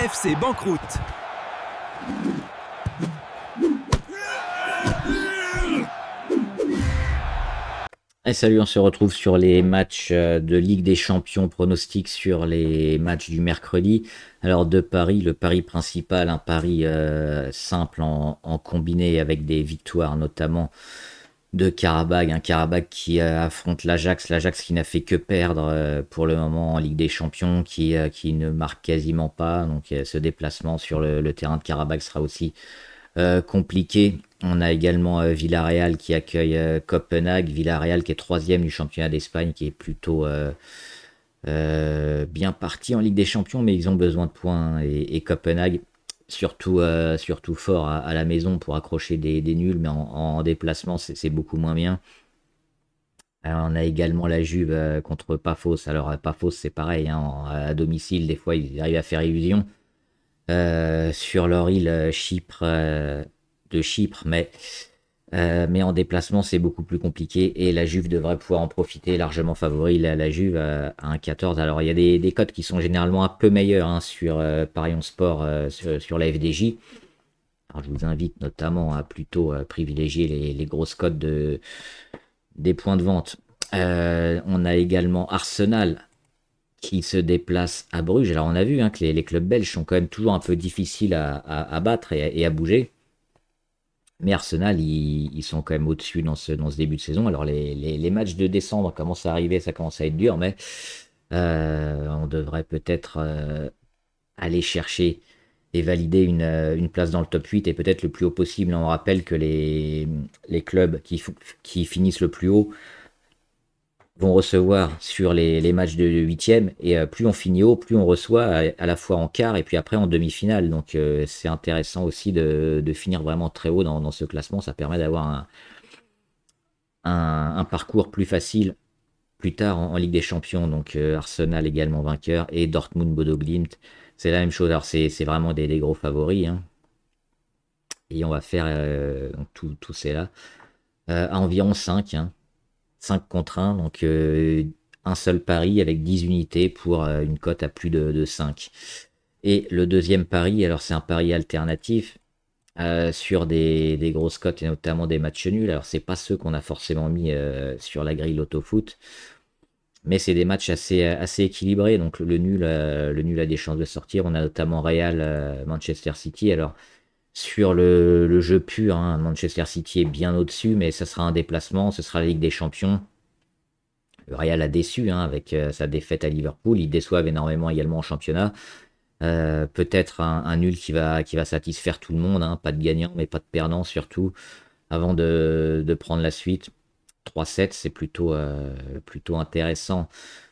FC banqueroute. Et salut, on se retrouve sur les matchs de Ligue des Champions, pronostics sur les matchs du mercredi. Alors de Paris, le pari principal, un pari simple en combiné avec des victoires notamment de Karabakh, un Karabakh qui affronte l'Ajax qui n'a fait que perdre pour le moment en Ligue des Champions, qui ne marque quasiment pas, donc ce déplacement sur le terrain de Karabakh sera aussi compliqué. On a également Villarreal qui accueille Copenhague. Villarreal qui est troisième du championnat d'Espagne, qui est plutôt bien parti en Ligue des Champions, mais ils ont besoin de points, hein. Et Copenhague, surtout fort à la maison pour accrocher des nuls, mais en déplacement, c'est beaucoup moins bien. On a également la Juve contre Paphos. Alors Paphos, c'est pareil, hein, à domicile, des fois, ils arrivent à faire illusion. Sur leur île de Chypre, mais en déplacement c'est beaucoup plus compliqué et la Juve devrait pouvoir en profiter, largement favori la Juve à 1,14. Alors il y a des cotes qui sont généralement un peu meilleures, hein, sur Parion Sport, sur la FDJ. Alors je vous invite notamment à plutôt privilégier les grosses cotes des points de vente. On a également Arsenal qui se déplace à Bruges. Alors on a vu, hein, que les clubs belges sont quand même toujours un peu difficiles à battre et à bouger. Mais Arsenal, ils sont quand même au-dessus dans ce début de saison. Alors les matchs de décembre commencent à arriver, ça commence à être dur, mais on devrait peut-être aller chercher et valider une place dans le top 8 et peut-être le plus haut possible. On rappelle que les clubs qui finissent le plus haut vont recevoir sur les matchs de huitième, et plus on finit haut, plus on reçoit à la fois en quart et puis après en demi-finale. Donc c'est intéressant aussi de finir vraiment très haut dans ce classement. Ça permet d'avoir un parcours plus facile plus tard en Ligue des Champions. Donc Arsenal également vainqueur et Dortmund, Bodo Glimt, c'est la même chose. Alors c'est vraiment des gros favoris, hein. Et on va faire donc tout c'est là à environ 5, hein. 5 contre 1, donc un seul pari avec 10 unités pour une cote à plus de 5. Et le deuxième pari, alors c'est un pari alternatif sur des grosses cotes et notamment des matchs nuls. Alors c'est pas ceux qu'on a forcément mis sur la grille Loto-Foot, mais c'est des matchs assez équilibrés. Donc le nul a des chances de sortir. On a notamment Real Manchester City. Alors sur le jeu pur, hein, Manchester City est bien au-dessus, mais ça sera un déplacement, ce sera la Ligue des Champions. Le Real a déçu, hein, avec sa défaite à Liverpool. Ils déçoivent énormément également en championnat. Peut-être un nul qui va satisfaire tout le monde, hein. Pas de gagnant, mais pas de perdant surtout, avant de prendre la suite. 3-7, c'est plutôt intéressant.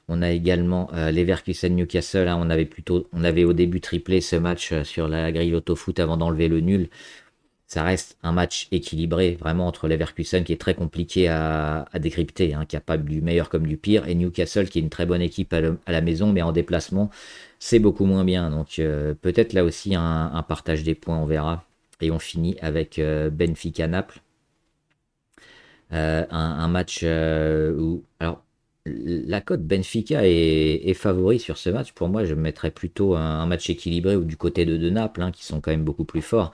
On a également Leverkusen-Newcastle, hein. On avait au début triplé ce match sur la grille Loto-Foot avant d'enlever le nul. Ça reste un match équilibré, vraiment, entre Leverkusen, qui est très compliqué à décrypter, hein, capable du meilleur comme du pire, et Newcastle, qui est une très bonne équipe à la maison, mais en déplacement, c'est beaucoup moins bien. Donc peut-être là aussi un partage des points, on verra. Et on finit avec Benfica-Naples. Un match où... Alors, la cote Benfica est favori sur ce match. Pour moi, je mettrais plutôt un match équilibré ou du côté de Naples, hein, qui sont quand même beaucoup plus forts.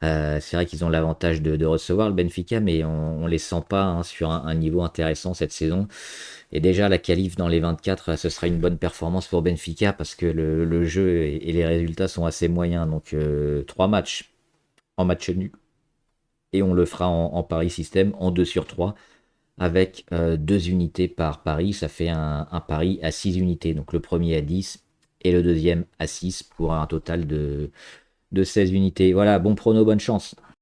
C'est vrai qu'ils ont l'avantage de recevoir le Benfica, mais on les sent pas, hein, sur un niveau intéressant cette saison. Et déjà, la qualif dans les 24, ce sera une bonne performance pour Benfica parce que le jeu et les résultats sont assez moyens. Donc 3 matchs en match nul. Et on le fera en pari système en 2 sur 3 avec 2 unités par pari. Ça fait un pari à 6 unités. Donc le premier à 10 et le deuxième à 6 pour un total de 16 unités. Voilà, bon prono, bonne chance.